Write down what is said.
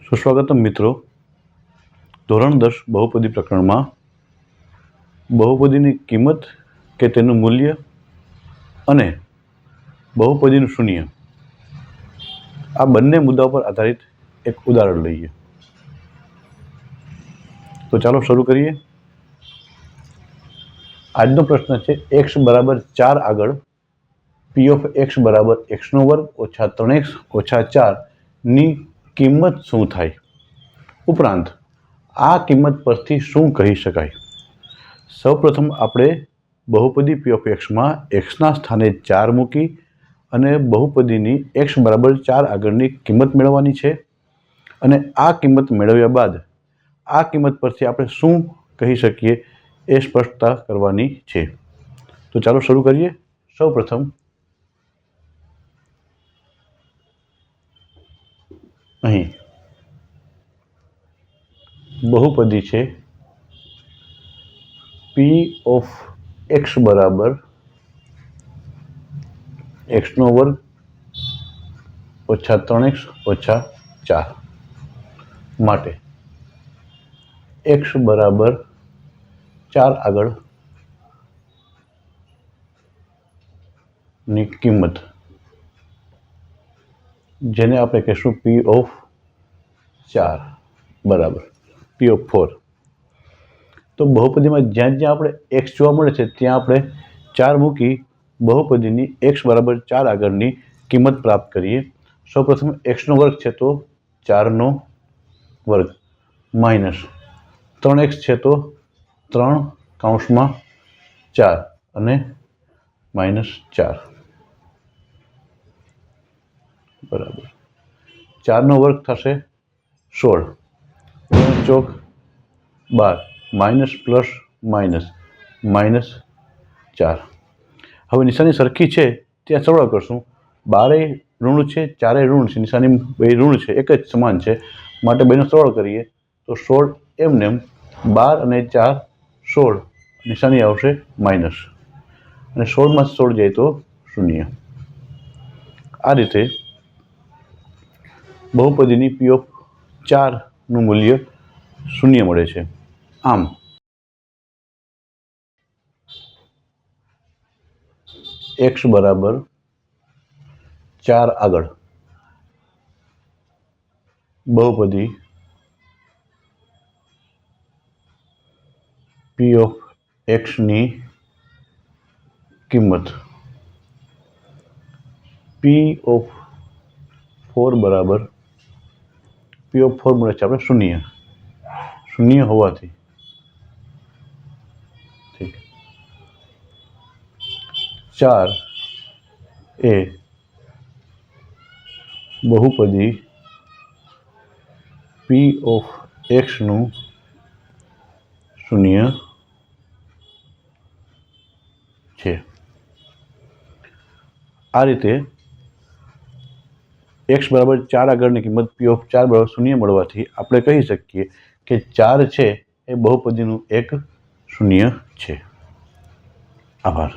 સુસ્વાગતમ મિત્રો. ધોરણ 10 બહુપદી પ્રકરણમાં બહુપદીની કિંમત કે તેનું મૂલ્ય અને બહુપદીનું શૂન્ય આ બંને મુદ્દાઓ પર આધારિત એક ઉદાહરણ લઈએ. તો ચાલો શરૂ કરીએ. આજનો પ્રશ્ન છે x બરાબર 4 આગળ p ઓફ x બરાબર x નો વર્ગ ઓછા 3x ઓછા 4 ની કિંમત શું થાય? ઉપરાંત આ કિંમત પરથી શું કહી શકાય? સૌપ્રથમ આપણે બહુપદી p ઓફ x માં x ના સ્થાને 4 મૂકી અને બહુપદીની x બરાબર 4 આગળની કિંમત મેળવવાની છે. અને આ કિંમત મેળવ્યા બાદ આ કિંમત પરથી આપણે શું કહી શકીએ એ સ્પષ્ટતા કરવાની છે. તો ચાલો શરૂ કરીએ. સૌપ્રથમ અહીં બહુપદી છે p ઓફ x બરાબર x નો વર્ગ ઓછા 3x ઓછા 4 માટે x બરાબર 4 આગળ ની કિંમત જેને આપણે કહીશું p ઓફ 4 બરાબર p ઓફ 4. તો બહુપદીમાં જ્યાં જ્યાં આપણે x જોવા મળે છે ત્યાં આપણે 4 મૂકી બહુપદીની x બરાબર 4 આગળની કિંમત પ્રાપ્ત કરીએ. સૌપ્રથમ x નો વર્ગ છે તો 4 નો વર્ગ માઇનસ 3x છે તો 3 કૌંસમાં 4 અને માઇનસ 4 બરાબર 4 નો વર્ગ થશે 16 ચોક 12 માઇનસ પ્લસ માઇનસ માઇનસ 4. હવે નિશાની સરખી છે ત્યાં સરવાળો કરશું. 12 ઋણ છે 4 ઋણ છે, નિશાની બે ઋણ છે, એક જ સમાન છે માટે બેનો સરવાળો કરીએ તો 16 એમનેમ 12 અને 4 16 નિશાની આવશે માઇનસ અને 16 માં 16 જાય તો 0. આ રીતે બહુપદીની p ઓફ 4 નું મૂલ્ય 0 મળે છે. આમ x બરાબર 4 આગળ બહુપદી p ઓફ x ની કિંમત p ઓફ 4 બરાબર p ઓફ 4 મળે છે આપણે 0 હોવાથી 4 એ બહુપદી p ઓફ x નું 0 છે. આ રીતે x બરાબર 4 આગળની કિંમત p ઓફ 4 બરાબર 0 મળવાથી આપણે કહી શકીએ કે 4 છે એ બહુપદીનું એક 0 છે. આભાર.